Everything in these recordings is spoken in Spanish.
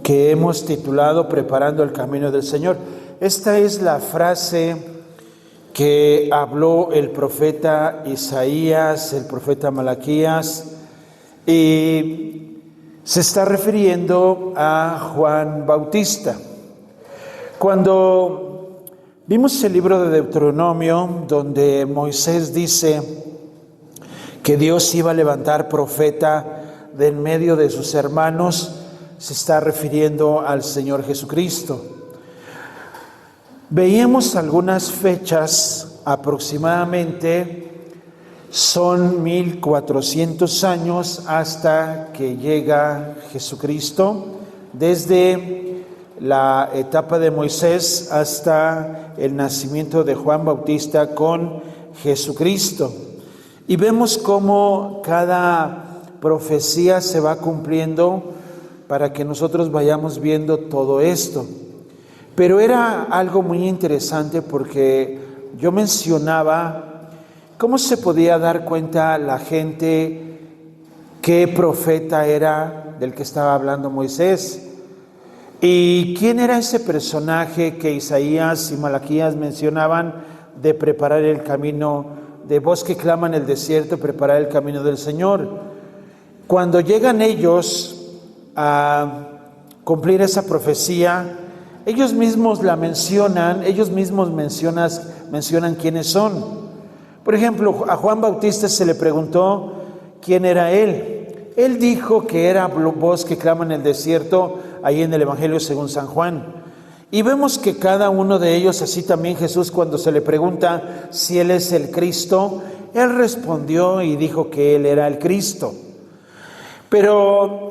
que hemos titulado Preparando el Camino del Señor. Esta es la frase que habló el profeta Isaías, el profeta Malaquías, y se está refiriendo a Juan Bautista. Cuando vimos el libro de Deuteronomio, donde Moisés dice que Dios iba a levantar profeta de en medio de sus hermanos, se está refiriendo al Señor Jesucristo. Veíamos algunas fechas, aproximadamente son 1400 años hasta que llega Jesucristo, desde la etapa de Moisés hasta el nacimiento de Juan Bautista con Jesucristo. Y vemos cómo cada profecía se va cumpliendo para que nosotros vayamos viendo todo esto. Pero era algo muy interesante porque yo mencionaba cómo se podía dar cuenta la gente qué profeta era del que estaba hablando Moisés y quién era ese personaje que Isaías y Malaquías mencionaban de preparar el camino, de voz que clama en el desierto, preparar el camino del Señor. Cuando llegan ellos a cumplir esa profecía, ellos mismos la mencionan, ellos mismos mencionan quiénes son. Por ejemplo, a Juan Bautista se le preguntó quién era él. Él dijo que era voz que clama en el desierto, ahí en el Evangelio según San Juan. Y vemos que cada uno de ellos, así también Jesús, cuando se le pregunta si él es el Cristo, él respondió y dijo que él era el Cristo. Pero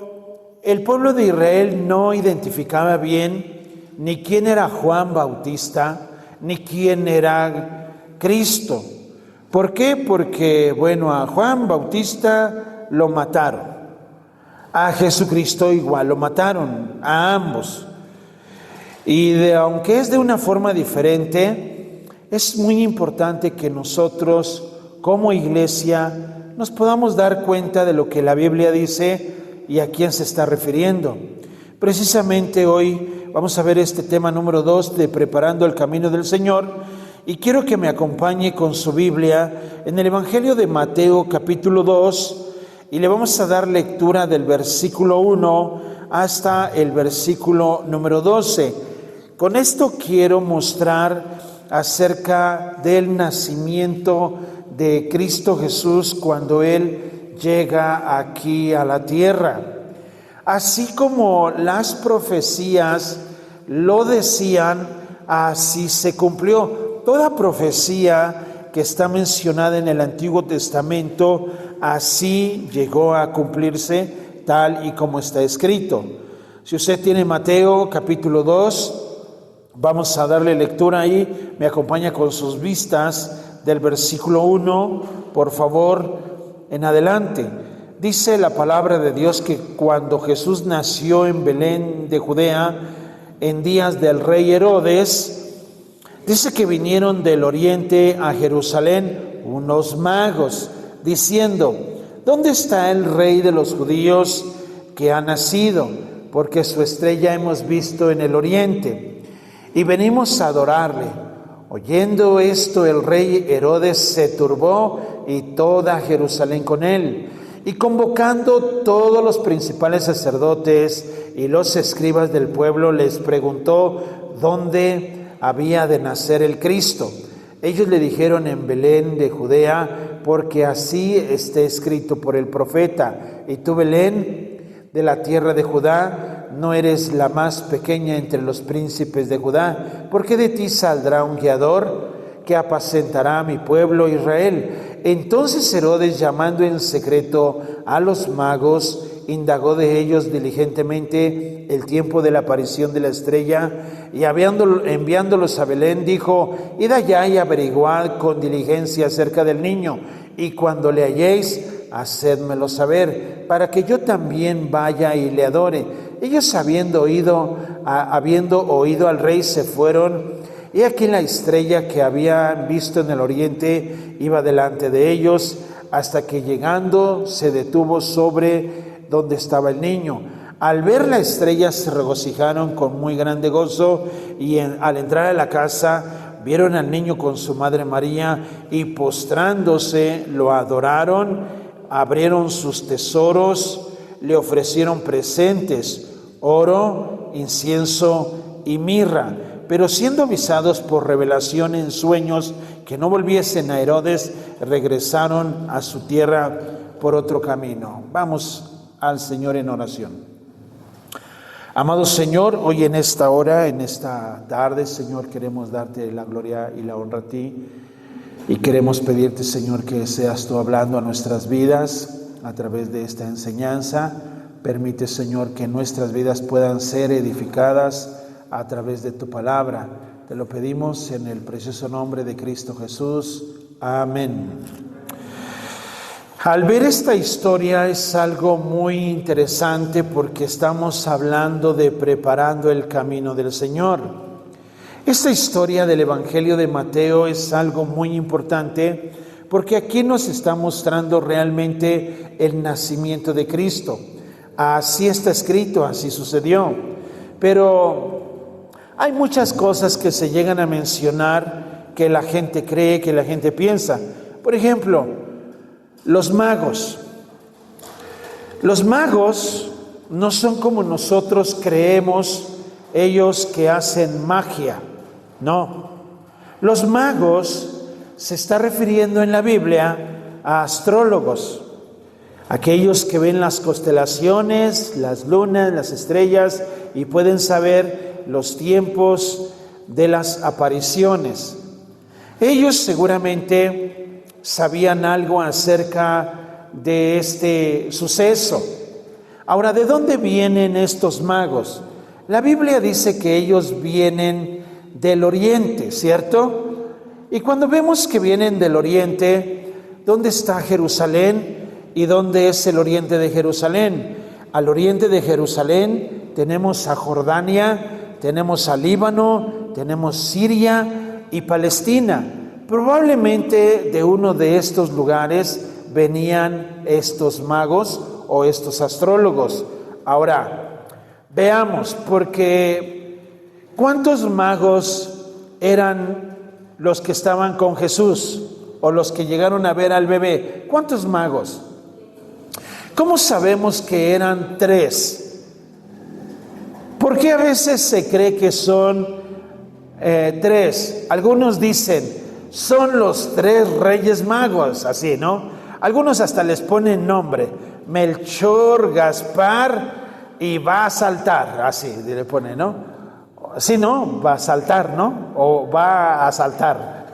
el pueblo de Israel no identificaba bien ni quién era Juan Bautista, ni quién era Cristo. ¿Por qué? Porque, a Juan Bautista lo mataron. A Jesucristo igual lo mataron, a ambos. Y aunque es de una forma diferente, es muy importante que nosotros, como iglesia, nos podamos dar cuenta de lo que la Biblia dice y a quién se está refiriendo. Precisamente hoy vamos a ver este tema número 2 de Preparando el Camino del Señor, y quiero que me acompañe con su Biblia en el Evangelio de Mateo capítulo 2, y le vamos a dar lectura del versículo 1 hasta el versículo número 12. Con esto quiero mostrar acerca del nacimiento de Cristo Jesús cuando Él llega aquí a la tierra. Así como las profecías lo decían, así se cumplió. Toda profecía que está mencionada en el Antiguo Testamento, así llegó a cumplirse tal y como está escrito. Si usted tiene Mateo capítulo 2, vamos a darle lectura ahí, me acompaña con sus vistas del versículo 1, por favor, en adelante. Dice la palabra de Dios que cuando Jesús nació en Belén de Judea, en días del rey Herodes, dice que vinieron del oriente a Jerusalén unos magos, diciendo: ¿dónde está el rey de los judíos que ha nacido? Porque su estrella hemos visto en el oriente, y venimos a adorarle. Oyendo esto, el rey Herodes se turbó y toda Jerusalén con él. Y convocando todos los principales sacerdotes y los escribas del pueblo, les preguntó dónde había de nacer el Cristo. Ellos le dijeron: en Belén de Judea, porque así está escrito por el profeta. Y tú, Belén, de la tierra de Judá, no eres la más pequeña entre los príncipes de Judá, porque de ti saldrá un guiador que apacentará a mi pueblo Israel. Entonces Herodes, llamando en secreto a los magos, indagó de ellos diligentemente el tiempo de la aparición de la estrella, y enviándolos a Belén, dijo: id allá y averiguad con diligencia acerca del niño, y cuando le halléis, hacédmelo saber, para que yo también vaya y le adore. Ellos, habiendo oído al rey, se fueron, y aquí la estrella que habían visto en el oriente iba delante de ellos, hasta que llegando se detuvo sobre donde estaba el niño. Al ver la estrella se regocijaron con muy grande gozo y al entrar a la casa vieron al niño con su madre María y postrándose lo adoraron, abrieron sus tesoros, le ofrecieron presentes, oro, incienso y mirra. Pero siendo avisados por revelación en sueños que no volviesen a Herodes, regresaron a su tierra por otro camino. Vamos al Señor en oración. Amado Señor, hoy en esta hora, en esta tarde, Señor, queremos darte la gloria y la honra a ti. Y queremos pedirte, Señor, que seas tú hablando a nuestras vidas a través de esta enseñanza. Permite, Señor, que nuestras vidas puedan ser edificadas a través de tu palabra. Te lo pedimos en el precioso nombre de Cristo Jesús. Amén. Al ver esta historia es algo muy interesante porque estamos hablando de preparando el camino del Señor. Esta historia del Evangelio de Mateo es algo muy importante porque aquí nos está mostrando realmente el nacimiento de Cristo. Así está escrito, así sucedió. Pero hay muchas cosas que se llegan a mencionar que la gente cree, que la gente piensa. Por ejemplo, los magos. Los magos no son como nosotros creemos, ellos que hacen magia. No. Los magos se está refiriendo en la Biblia a astrólogos, aquellos que ven las constelaciones, las lunas, las estrellas y pueden saber los tiempos de las apariciones. Ellos seguramente sabían algo acerca de este suceso. Ahora, ¿de dónde vienen estos magos? La Biblia dice que ellos vienen del oriente, ¿cierto? Y cuando vemos que vienen del oriente, ¿dónde está Jerusalén? ¿Y dónde es el oriente de Jerusalén? Al oriente de Jerusalén tenemos a Jordania, tenemos a Líbano, tenemos Siria y Palestina. Probablemente de uno de estos lugares venían estos magos o estos astrólogos. Ahora, veamos, porque ¿cuántos magos eran los que estaban con Jesús o los que llegaron a ver al bebé? ¿Cuántos magos? ¿Cómo sabemos que eran 3? ¿Por qué a veces se cree que son 3? Algunos dicen, son los 3 reyes magos, así, ¿no? Algunos hasta les ponen nombre, Melchor, Gaspar y va a saltar, así le ponen, ¿no? Sí, ¿no? Va a saltar, ¿no? O va a saltar.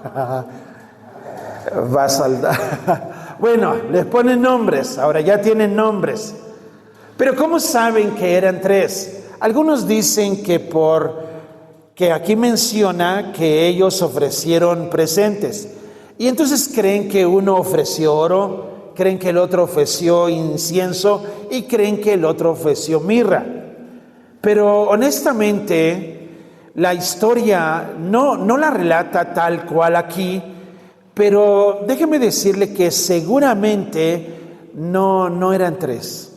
Va a saltar. Bueno, les ponen nombres, ahora ya tienen nombres. Pero ¿cómo saben que eran 3? Algunos dicen que aquí menciona que ellos ofrecieron presentes. Y entonces creen que uno ofreció oro, creen que el otro ofreció incienso y creen que el otro ofreció mirra. Pero honestamente, la historia no la relata tal cual aquí, pero déjeme decirle que seguramente no eran 3.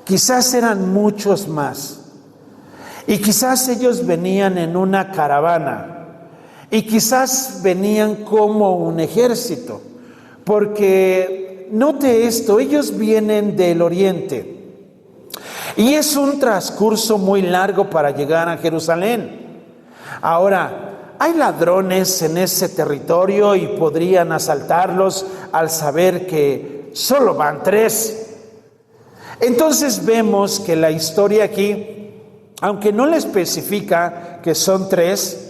Quizás eran muchos más. Y quizás ellos venían en una caravana y quizás venían como un ejército, porque note esto, ellos vienen del oriente y es un transcurso muy largo para llegar a Jerusalén. Ahora, hay ladrones en ese territorio y podrían asaltarlos al saber que solo van 3. Entonces vemos que la historia aquí, aunque no le especifica que son 3,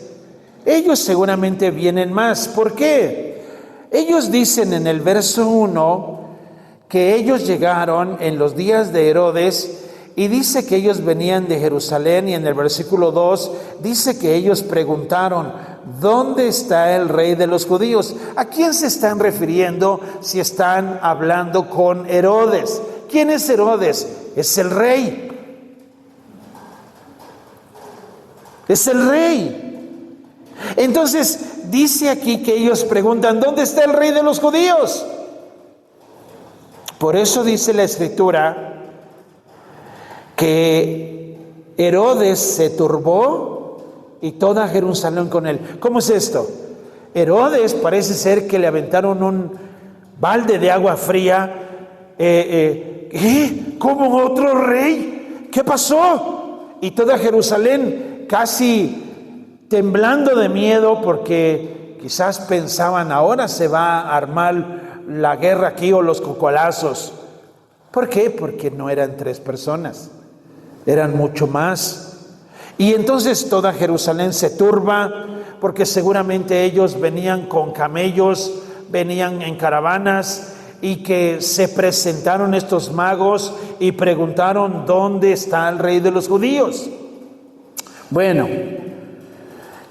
ellos seguramente vienen más. ¿Por qué? Ellos dicen en el verso 1 que ellos llegaron en los días de Herodes y dice que ellos venían de Jerusalén, y en el versículo 2 dice que ellos preguntaron, ¿dónde está el rey de los judíos? ¿A quién se están refiriendo si están hablando con Herodes? ¿Quién es Herodes? Es el rey. Es el rey. Entonces dice aquí que ellos preguntan, ¿dónde está el rey de los judíos? Por eso dice la Escritura que que Herodes se turbó y toda Jerusalén con él. ¿Cómo es esto? Herodes parece ser que le aventaron un balde de agua fría. ¿Cómo otro rey? ¿Qué pasó? Y toda Jerusalén casi temblando de miedo, porque quizás pensaban, ahora se va a armar la guerra aquí o los cocolazos. ¿Por qué? Porque no eran 3 personas, eran mucho más. Y entonces toda Jerusalén se turba, porque seguramente ellos venían con camellos, venían en caravanas, y que se presentaron estos magos y preguntaron: ¿dónde está el rey de los judíos? Bueno,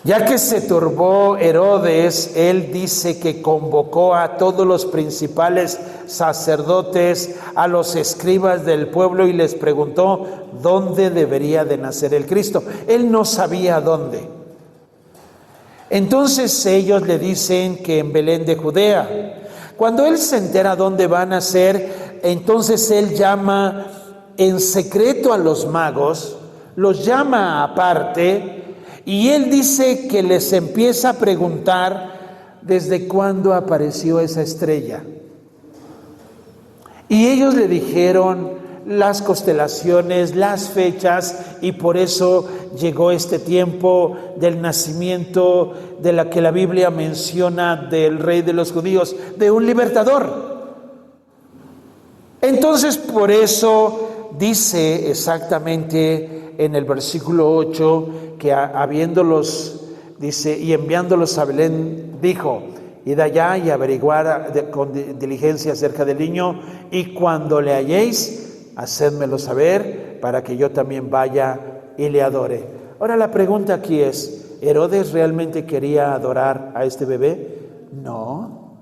ya que se turbó Herodes, él dice que convocó a todos los principales sacerdotes, a los escribas del pueblo, y les preguntó dónde debería de nacer el Cristo. Él no sabía dónde. Entonces ellos le dicen que en Belén de Judea. Cuando él se entera dónde va a nacer, entonces él llama en secreto a los magos, los llama aparte, y él dice que les empieza a preguntar desde cuándo apareció esa estrella. Y ellos le dijeron las constelaciones, las fechas, y por eso llegó este tiempo del nacimiento de la que la Biblia menciona del rey de los judíos, de un libertador. Entonces, por eso dice exactamente en el versículo 8 que habiéndolos, dice, y enviándolos a Belén, dijo: id allá y averiguar con diligencia acerca del niño, y cuando le halléis, hacedmelo saber, para que yo también vaya y le adore. Ahora la pregunta aquí es: ¿Herodes realmente quería adorar a este bebé? No.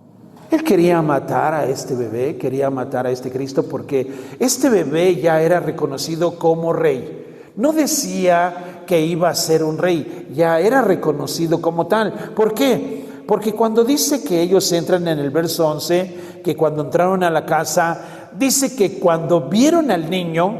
Él quería matar a este bebé, quería matar a este Cristo, porque este bebé ya era reconocido como rey. No decía que iba a ser un rey, ya era reconocido como tal. ¿Por qué? Porque cuando dice que ellos entran en el verso 11, que cuando entraron a la casa, dice que cuando vieron al niño,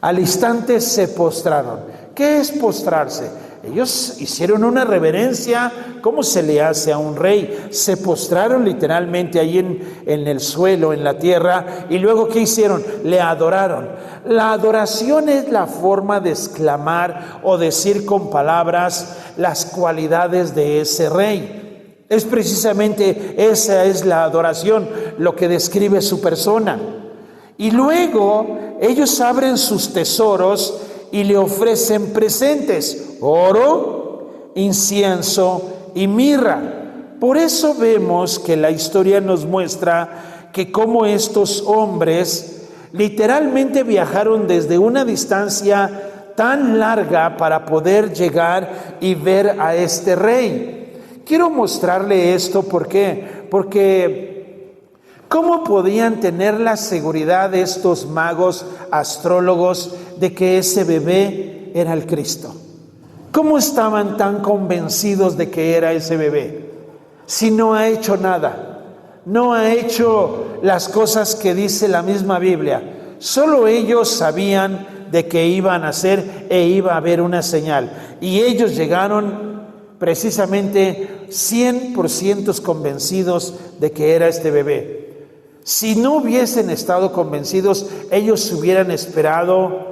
al instante se postraron. ¿Qué es postrarse? Ellos hicieron una reverencia, como se le hace a un rey. Se postraron literalmente ahí en el suelo, en la tierra, y luego ¿qué hicieron? Le adoraron. La adoración es la forma de exclamar o decir con palabras las cualidades de ese rey. Es precisamente esa es la adoración, lo que describe su persona. Y luego ellos abren sus tesoros y le ofrecen presentes: oro, incienso y mirra. Por eso vemos que la historia nos muestra que cómo estos hombres literalmente viajaron desde una distancia tan larga para poder llegar y ver a este rey. Quiero mostrarle esto, ¿por qué? Porque ¿cómo podían tener la seguridad de estos magos astrólogos de que ese bebé era el Cristo? ¿Cómo estaban tan convencidos de que era ese bebé? Si no ha hecho nada, no ha hecho las cosas que dice la misma Biblia. Solo ellos sabían de que iba a nacer e iba a haber una señal. Y ellos llegaron precisamente 100% convencidos de que era este bebé. Si no hubiesen estado convencidos, ellos hubieran esperado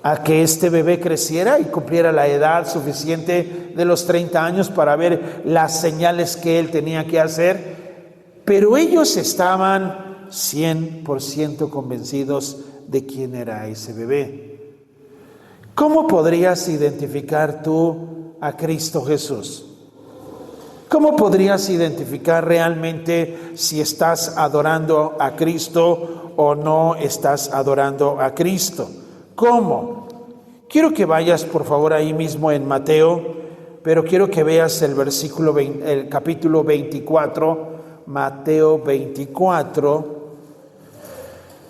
a que este bebé creciera y cumpliera la edad suficiente de los 30 años para ver las señales que él tenía que hacer. Pero ellos estaban 100% convencidos de quién era ese bebé. ¿Cómo podrías identificar tú a Cristo Jesús? ¿Cómo podrías identificar realmente si estás adorando a Cristo o no estás adorando a Cristo? ¿Cómo? Quiero que vayas por favor ahí mismo en Mateo, pero quiero que veas el capítulo 24, Mateo 24,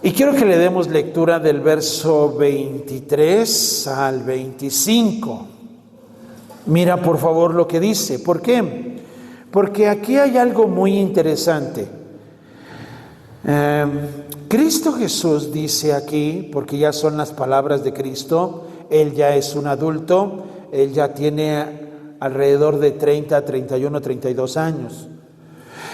y quiero que le demos lectura del verso 23 al 25. Mira por favor lo que dice. ¿Por qué? Porque aquí hay algo muy interesante. Cristo Jesús dice aquí, porque ya son las palabras de Cristo, Él ya es un adulto, Él ya tiene alrededor de 30, 31, 32 años.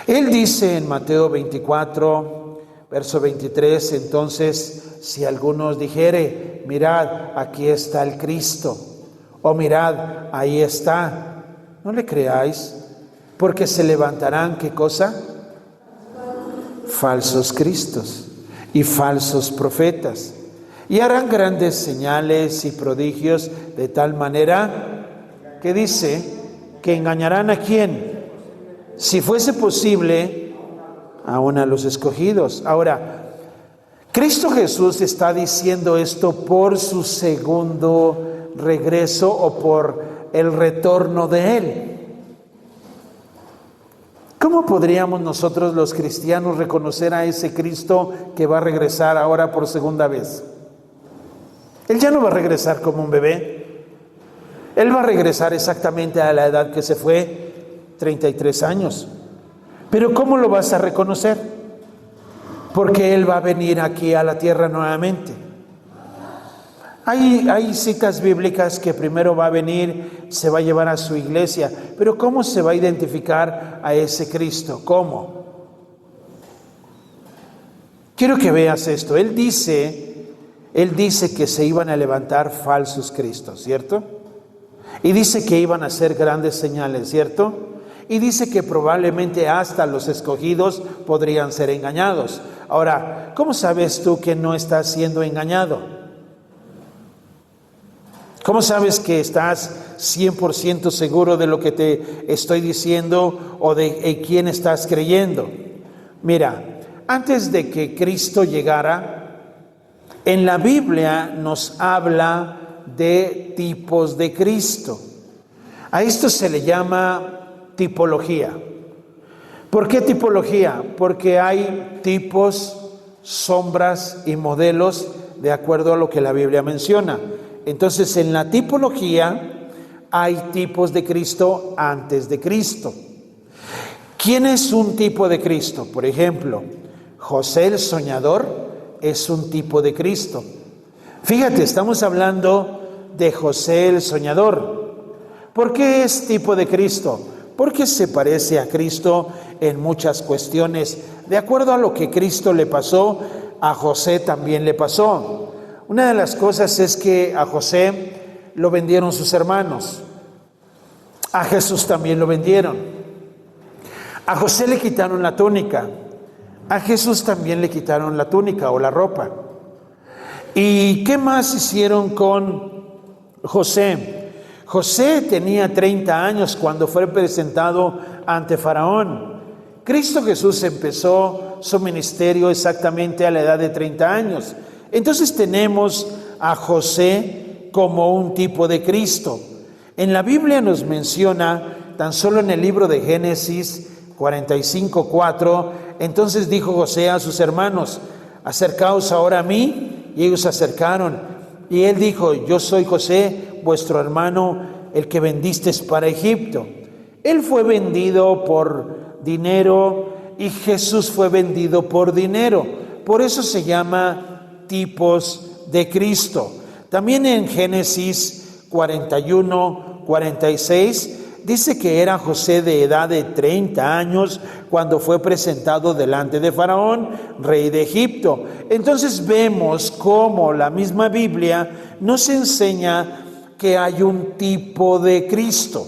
Él dice en Mateo 24, verso 23, entonces, si algunos dijere, mirad, aquí está el Cristo, o mirad, ahí está, no le creáis, porque se levantarán, ¿qué cosa? Falsos cristos y falsos profetas, y harán grandes señales y prodigios de tal manera que dice que engañarán ¿a quién? Si fuese posible, aún a los escogidos. Ahora, Cristo Jesús está diciendo esto por su segundo regreso o por el retorno de Él. ¿Cómo podríamos nosotros los cristianos reconocer a ese Cristo que va a regresar ahora por segunda vez? Él ya no va a regresar como un bebé. Él va a regresar exactamente a la edad que se fue, 33 años. Pero ¿cómo lo vas a reconocer? Porque Él va a venir aquí a la tierra nuevamente. Hay citas bíblicas que primero va a venir, se va a llevar a su iglesia. Pero ¿cómo se va a identificar a ese Cristo? ¿Cómo? Quiero que veas esto. Él dice que se iban a levantar falsos cristos, ¿cierto? Y dice que iban a hacer grandes señales, ¿cierto? Y dice que probablemente hasta los escogidos podrían ser engañados. Ahora, ¿cómo sabes tú que no estás siendo engañado? ¿Cómo sabes que estás 100% seguro de lo que te estoy diciendo o de quién estás creyendo? Mira, antes de que Cristo llegara, en la Biblia nos habla de tipos de Cristo. A esto se le llama tipología. ¿Por qué tipología? Porque hay tipos, sombras y modelos de acuerdo a lo que la Biblia menciona. Entonces, en la tipología hay tipos de Cristo antes de Cristo. ¿Quién es un tipo de Cristo? Por ejemplo, José el soñador es un tipo de Cristo. Fíjate, estamos hablando de José el soñador. ¿Por qué es tipo de Cristo? Porque se parece a Cristo en muchas cuestiones. De acuerdo a lo que Cristo le pasó, a José también le pasó. Una de las cosas es que a José lo vendieron sus hermanos. A Jesús también lo vendieron. A José le quitaron la túnica. A Jesús también le quitaron la túnica o la ropa. ¿Y qué más hicieron con José? José tenía 30 años cuando fue presentado ante Faraón. Cristo Jesús empezó su ministerio exactamente a la edad de 30 años. Entonces tenemos a José como un tipo de Cristo. En la Biblia nos menciona, tan solo en el libro de Génesis 45:4, entonces dijo José a sus hermanos, acercaos ahora a mí, y ellos se acercaron. Y él dijo, yo soy José, vuestro hermano, el que vendisteis para Egipto. Él fue vendido por dinero y Jesús fue vendido por dinero. Por eso se llama tipos de Cristo. También en Génesis 41:46 dice que era José de edad de 30 años cuando fue presentado delante de Faraón, rey de Egipto. Entonces vemos cómo la misma Biblia nos enseña que hay un tipo de Cristo.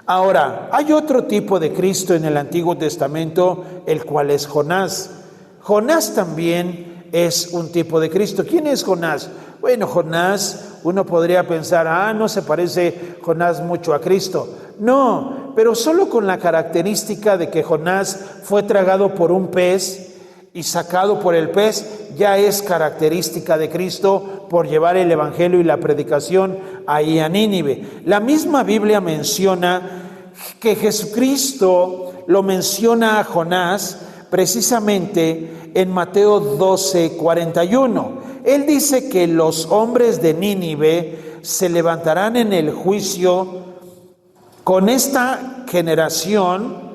Ahora, hay otro tipo de Cristo en el Antiguo Testamento, el cual es Jonás. Jonás también es un tipo de Cristo. ¿Quién es Jonás? Bueno, Jonás, uno podría pensar, no se parece Jonás mucho a Cristo. No, pero solo con la característica de que Jonás fue tragado por un pez y sacado por el pez, ya es característica de Cristo por llevar el evangelio y la predicación ahí a Nínive. La misma Biblia menciona que Jesucristo lo menciona a Jonás precisamente en Mateo 12:41. Él dice que los hombres de Nínive se levantarán en el juicio con esta generación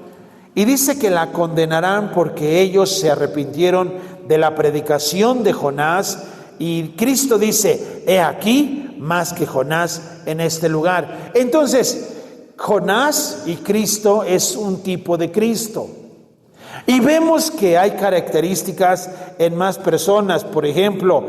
y dice que la condenarán porque ellos se arrepintieron de la predicación de Jonás, y Cristo dice: he aquí más que Jonás en este lugar. Entonces, Jonás y Cristo es un tipo de Cristo. Y vemos que hay características en más personas. Por ejemplo,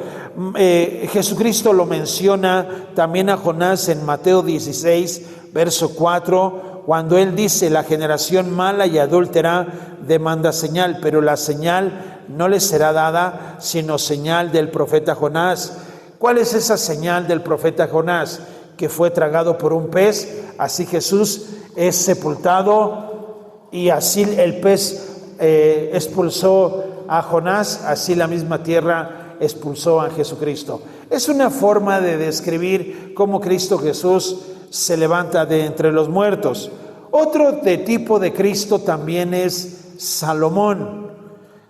Jesucristo lo menciona también a Jonás en Mateo 16, verso 4, cuando él dice: la generación mala y adúltera demanda señal, pero la señal no les será dada sino señal del profeta Jonás. ¿Cuál es esa señal del profeta Jonás? Que fue tragado por un pez. Así Jesús es sepultado y así el pez expulsó a Jonás, así la misma tierra expulsó a Jesucristo. Es una forma de describir cómo Cristo Jesús se levanta de entre los muertos. Otro tipo de Cristo también es Salomón.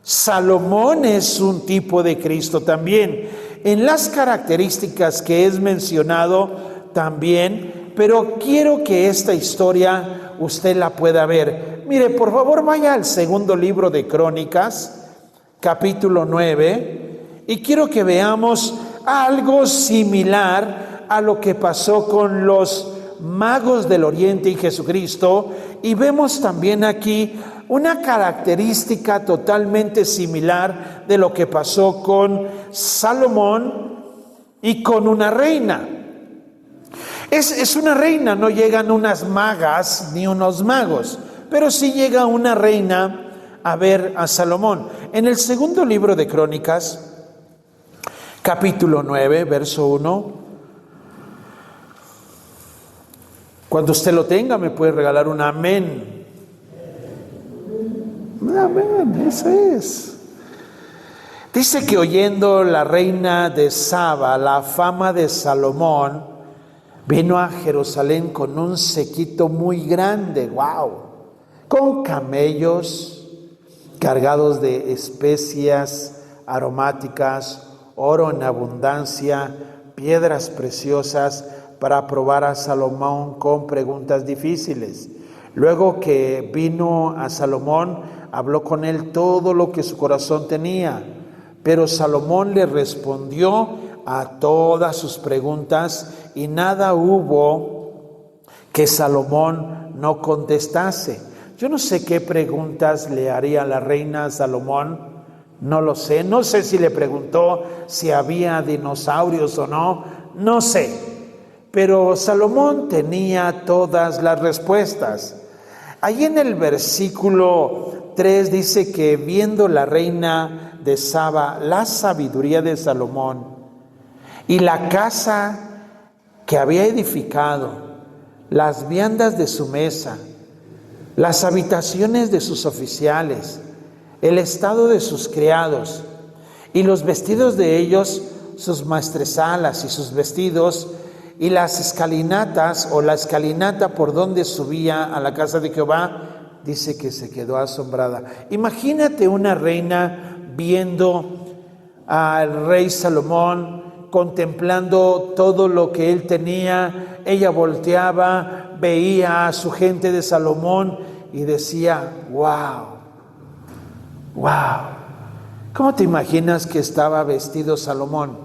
Salomón es un tipo de Cristo también, en las características que es mencionado también, pero quiero que esta historia usted la pueda ver. Mire, por favor, vaya al segundo libro de Crónicas, capítulo 9, y quiero que veamos algo similar a lo que pasó con los magos del Oriente y Jesucristo, y vemos también aquí una característica totalmente similar de lo que pasó con Salomón y con una reina. Es una reina, no llegan unas magas ni unos magos, pero sí llega una reina a ver a Salomón. En el segundo libro de Crónicas, capítulo 9, verso 1, cuando usted lo tenga me puede regalar un amén. Amén, eso es. Dice que oyendo la reina de Saba la fama de Salomón, vino a Jerusalén con un séquito muy grande, con camellos cargados de especias aromáticas, oro en abundancia, piedras preciosas, para probar a Salomón con preguntas difíciles. Luego que vino a Salomón, habló con él todo lo que su corazón tenía, pero Salomón le respondió a todas sus preguntas y nada hubo que Salomón no contestase. Yo no sé qué preguntas le haría la reina a Salomón, no lo sé. No sé si le preguntó si había dinosaurios o no, no sé. Pero Salomón tenía todas las respuestas. Ahí en el versículo 3 dice que viendo la reina de Saba la sabiduría de Salomón y la casa que había edificado, las viandas de su mesa, las habitaciones de sus oficiales, el estado de sus criados y los vestidos de ellos, sus maestresalas y sus vestidos, y las escalinatas o la escalinata por donde subía a la casa de Jehová, dice que se quedó asombrada. Imagínate una reina viendo al rey Salomón, contemplando todo lo que él tenía. Ella volteaba, veía a su gente de Salomón y decía: wow, ¿cómo te imaginas que estaba vestido Salomón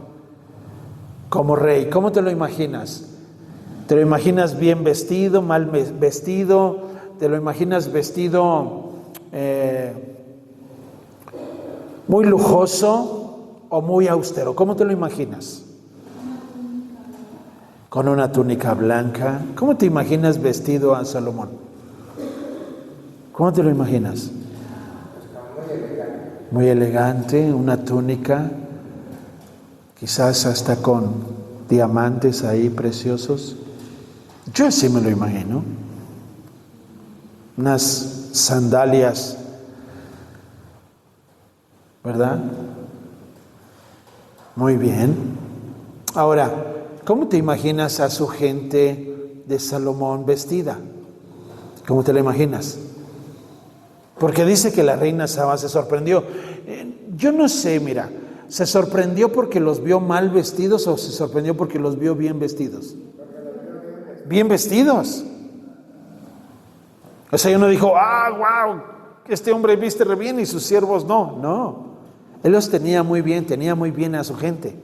como rey? ¿Cómo te lo imaginas? ¿Te lo imaginas bien vestido, mal vestido? ¿Te lo imaginas vestido muy lujoso o muy austero? ¿Cómo te lo imaginas? Con una túnica blanca. ¿Cómo te imaginas vestido a Salomón? ¿Cómo te lo imaginas? Muy elegante, una túnica, quizás hasta con diamantes ahí preciosos. Yo así me lo imagino. Unas sandalias, ¿verdad? Muy bien. Ahora, ¿cómo te imaginas a su gente de Salomón vestida? ¿Cómo te la imaginas? Porque dice que la reina Saba se sorprendió. Yo no sé, mira, ¿se sorprendió porque los vio mal vestidos o se sorprendió porque los vio bien vestidos? Bien vestidos. O sea, ella no dijo: wow, este hombre viste re bien y sus siervos no. Él los tenía muy bien a su gente,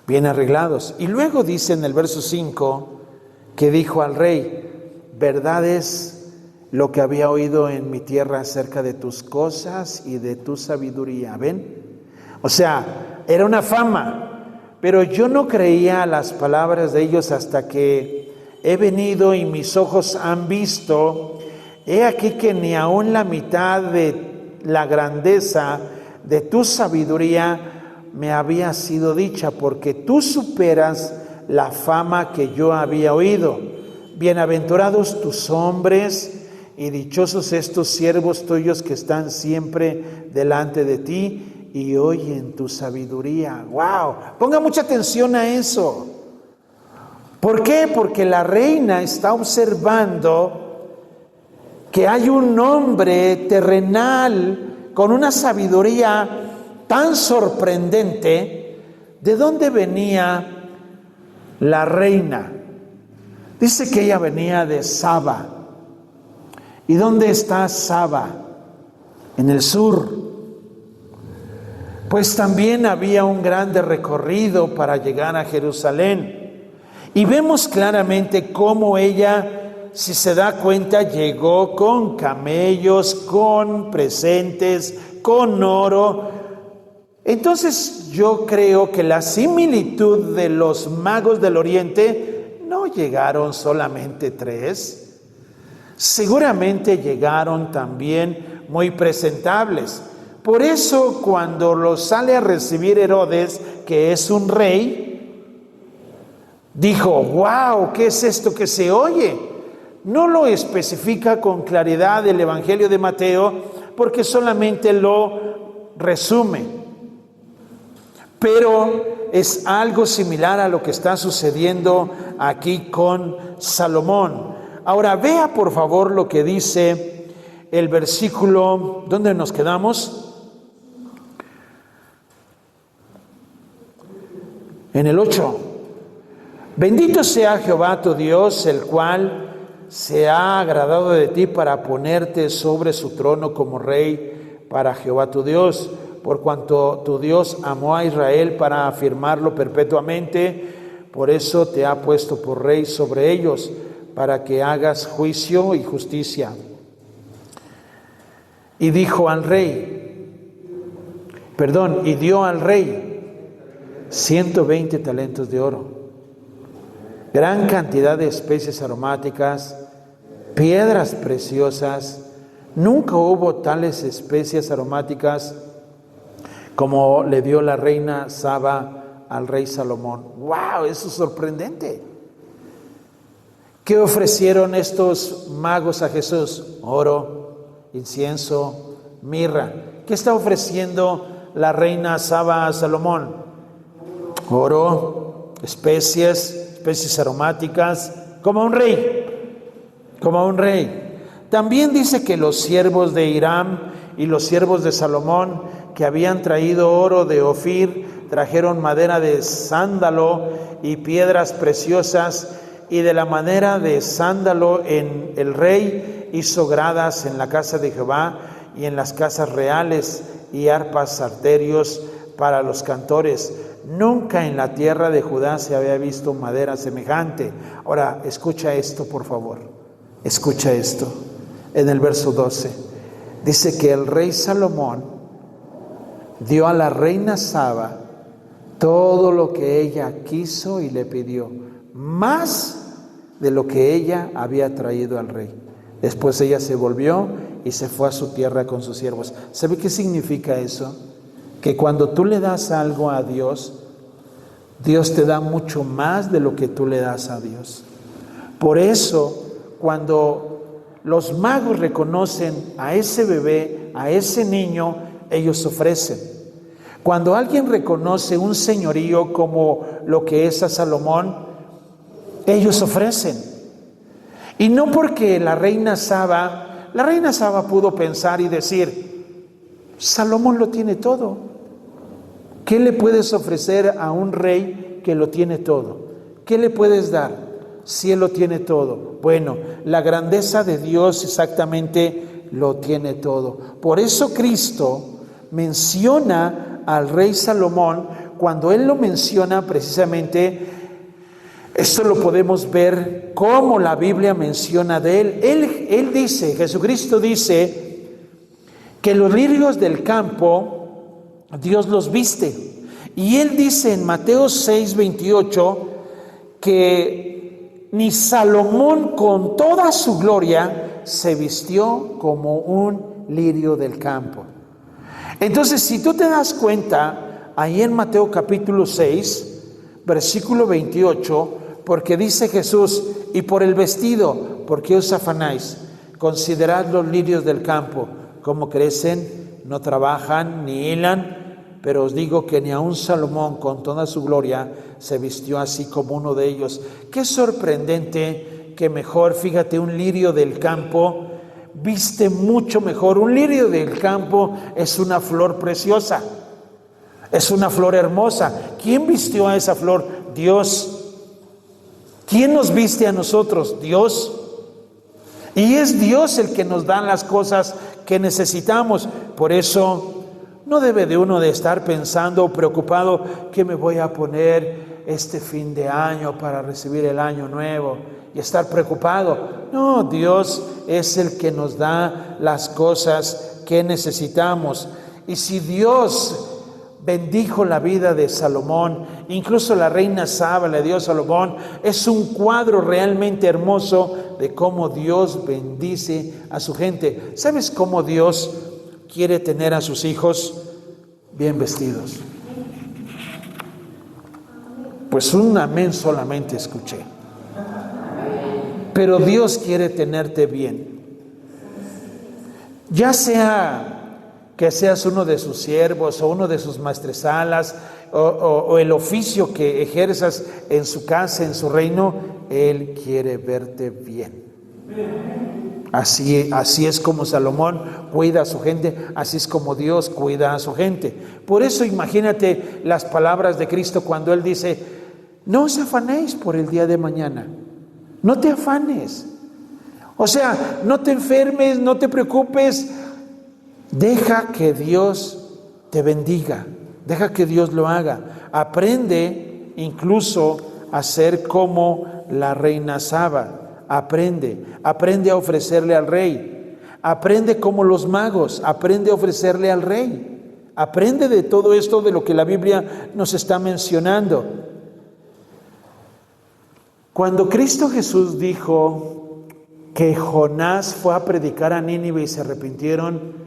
bien arreglados. Y luego dice en el verso 5 que dijo al rey: verdad es lo que había oído en mi tierra acerca de tus cosas y de tu sabiduría. ¿Ven? O sea, era una fama, pero yo no creía las palabras de ellos hasta que he venido y mis ojos han visto. He aquí que ni aun la mitad de la grandeza de tu sabiduría me había sido dicha, porque tú superas la fama que yo había oído. Bienaventurados tus hombres y dichosos estos siervos tuyos que están siempre delante de ti y oyen tu sabiduría. ¡Wow! Ponga mucha atención a eso. ¿Por qué? Porque la reina está observando que hay un hombre terrenal con una sabiduría tan sorprendente. ¿De dónde venía la reina? Dice que ella venía de Saba. ¿Y dónde está Saba? En el sur. Pues también había un grande recorrido para llegar a Jerusalén. Y vemos claramente cómo ella, si se da cuenta, llegó con camellos, con presentes, con oro. Entonces yo creo que la similitud de los magos del oriente, no llegaron solamente 3, seguramente llegaron también muy presentables. Por eso cuando los sale a recibir Herodes, que es un rey, dijo: wow, ¿qué es esto que se oye? No lo especifica con claridad el Evangelio de Mateo, porque solamente lo resume. Pero es algo similar a lo que está sucediendo aquí con Salomón. Ahora vea por favor lo que dice el versículo, ¿dónde nos quedamos? En el 8. Bendito sea Jehová tu Dios, el cual se ha agradado de ti para ponerte sobre su trono como rey para Jehová tu Dios, por cuanto tu Dios amó a Israel para afirmarlo perpetuamente. Por eso te ha puesto por rey sobre ellos, para que hagas juicio y justicia. Y dio al rey 120 talentos de oro, gran cantidad de especies aromáticas, piedras preciosas. Nunca hubo tales especies aromáticas como le dio la reina Saba al rey Salomón. ¡Wow! Eso es sorprendente. ¿Qué ofrecieron estos magos a Jesús? Oro, incienso, mirra. ¿Qué está ofreciendo la reina Saba a Salomón? Oro, especies aromáticas, como un rey. También dice que los siervos de Hiram y los siervos de Salomón, que habían traído oro de Ofir, trajeron madera de sándalo y piedras preciosas, y de la madera de sándalo el rey hizo gradas en la casa de Jehová y en las casas reales, y arpas, salterios para los cantores. Nunca en la tierra de Judá se había visto madera semejante. Ahora, escucha esto, por favor. Escucha esto. En el verso 12, dice que el rey Salomón dio a la reina Saba todo lo que ella quiso y le pidió, más de lo que ella había traído al rey. Después ella se volvió y se fue a su tierra con sus siervos. ¿Sabe qué significa eso? Que cuando tú le das algo a Dios, Dios te da mucho más de lo que tú le das a Dios. Por eso, cuando los magos reconocen a ese bebé, a ese niño, ellos ofrecen. Cuando alguien reconoce un señorío como lo que es a Salomón, ellos ofrecen. Y no porque la reina Saba pudo pensar y decir: Salomón lo tiene todo. ¿Qué le puedes ofrecer a un rey que lo tiene todo? ¿Qué le puedes dar si él lo tiene todo? Bueno, la grandeza de Dios exactamente lo tiene todo. Por eso Cristo menciona al rey Salomón, cuando él lo menciona precisamente, esto lo podemos ver cómo la Biblia menciona de él. Él dice, Jesucristo dice, que los lirios del campo Dios los viste. Y él dice en Mateo 6:28 que ni Salomón con toda su gloria se vistió como un lirio del campo. Entonces, si tú te das cuenta, ahí en Mateo capítulo 6, versículo 28, porque dice Jesús, y por el vestido, ¿por qué os afanáis? Considerad los lirios del campo, cómo crecen, no trabajan ni hilan, pero os digo que ni aun Salomón con toda su gloria se vistió así como uno de ellos. Qué sorprendente que mejor, fíjate, un lirio del campo viste mucho mejor. Un lirio del campo es una flor preciosa, es una flor hermosa. ¿Quién vistió a esa flor? Dios. ¿Quién nos viste a nosotros? Dios. Y es Dios el que nos da las cosas que necesitamos. Por eso no debe de uno de estar pensando o preocupado, ¿qué me voy a poner este fin de año para recibir el año nuevo? Y estar preocupado. No, Dios es el que nos da las cosas que necesitamos. Y si Dios bendijo la vida de Salomón, incluso la reina Saba le dio a Salomón, es un cuadro realmente hermoso de cómo Dios bendice a su gente. ¿Sabes cómo Dios quiere tener a sus hijos bien vestidos? Pues un amén solamente escuché. Pero Dios quiere tenerte bien. Ya sea que seas uno de sus siervos o uno de sus maestresalas o el oficio que ejerzas en su casa, en su reino, Él quiere verte bien. Así es como Salomón cuida a su gente, así es como Dios cuida a su gente. Por eso imagínate las palabras de Cristo cuando Él dice, no os afanéis por el día de mañana, no te afanes. O sea, no te enfermes, no te preocupes, deja que Dios te bendiga, deja que Dios lo haga. Aprende incluso a ser como la reina Saba. Aprende a ofrecerle al rey. Aprende como los magos, aprende a ofrecerle al rey. Aprende de todo esto de lo que la Biblia nos está mencionando. Cuando Cristo Jesús dijo que Jonás fue a predicar a Nínive y se arrepintieron,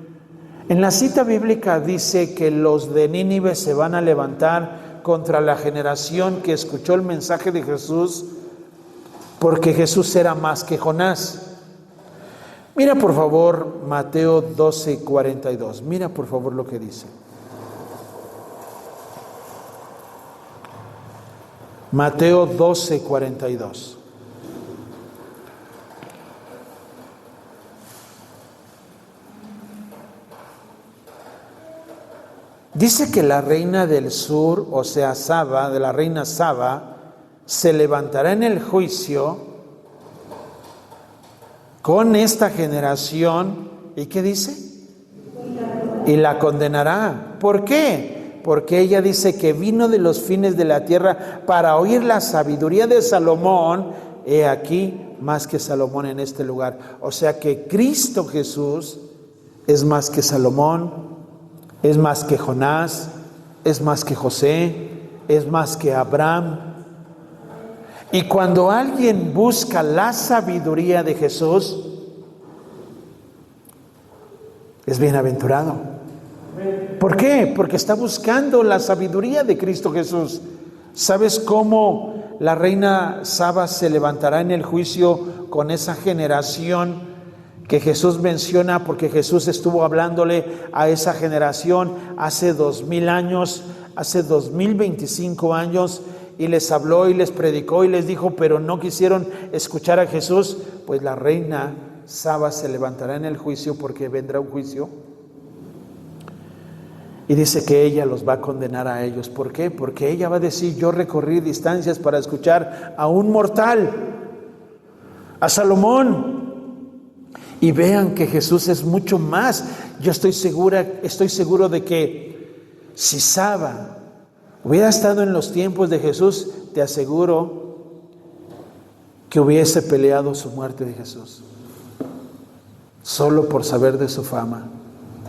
en la cita bíblica dice que los de Nínive se van a levantar contra la generación que escuchó el mensaje de Jesús, porque Jesús era más que Jonás. Mira por favor Mateo 12:42. Mira por favor lo que dice. Mateo 12:42. Dice que la reina del sur, o sea Saba, de la reina Saba, se levantará en el juicio con esta generación. ¿Y qué dice? Y la condenará. ¿Por qué? Porque ella dice que vino de los fines de la tierra para oír la sabiduría de Salomón. He aquí más que Salomón en este lugar. O sea que Cristo Jesús es más que Salomón, es más que Jonás, es más que José, es más que Abraham. Y cuando alguien busca la sabiduría de Jesús, es bienaventurado. ¿Por qué? Porque está buscando la sabiduría de Cristo Jesús. ¿Sabes cómo la reina Saba se levantará en el juicio con esa generación que Jesús menciona? Porque Jesús estuvo hablándole a esa generación hace 2000 años, hace 2025 años, y les habló y les predicó y les dijo, pero no quisieron escuchar a Jesús. Pues la reina Saba se levantará en el juicio, porque vendrá un juicio, y dice que ella los va a condenar a ellos. ¿Por qué? Porque ella va a decir, yo recorrí distancias para escuchar a un mortal, a Salomón, y vean que Jesús es mucho más. Yo estoy seguro de que si Saba hubiera estado en los tiempos de Jesús, te aseguro que hubiese peleado su muerte de Jesús, solo por saber de su fama.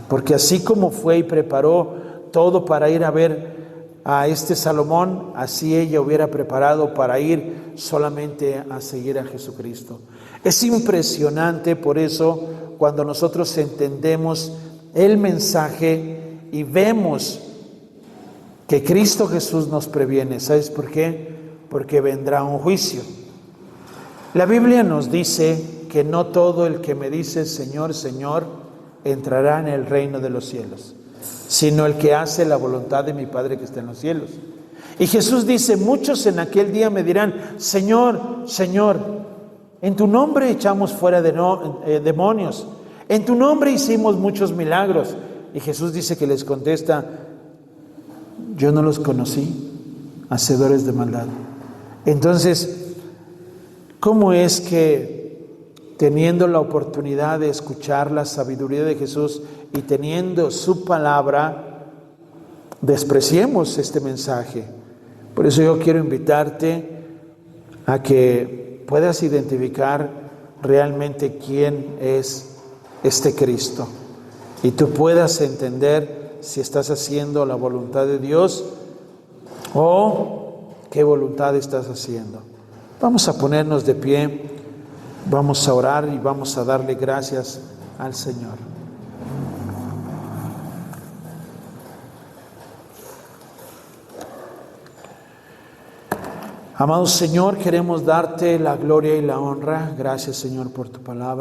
Porque así como fue y preparó todo para ir a ver a este Salomón, así ella hubiera preparado para ir solamente a seguir a Jesucristo. Es impresionante, por eso, cuando nosotros entendemos el mensaje y vemos que Cristo Jesús nos previene. ¿Sabes por qué? Porque vendrá un juicio. La Biblia nos dice que no todo el que me dice Señor, Señor, entrará en el reino de los cielos, sino el que hace la voluntad de mi Padre que está en los cielos. Y Jesús dice, muchos en aquel día me dirán, Señor, Señor, en tu nombre echamos fuera demonios, en tu nombre hicimos muchos milagros. Y Jesús dice que les contesta, yo no los conocí, hacedores de maldad. Entonces, ¿cómo es que teniendo la oportunidad de escuchar la sabiduría de Jesús y teniendo su palabra, despreciemos este mensaje? Por eso yo quiero invitarte a que puedas identificar realmente quién es este Cristo y tú puedas entender si estás haciendo la voluntad de Dios o qué voluntad estás haciendo. Vamos a ponernos de pie, vamos a orar y vamos a darle gracias al Señor. Amado Señor, queremos darte la gloria y la honra. Gracias, Señor, por tu palabra.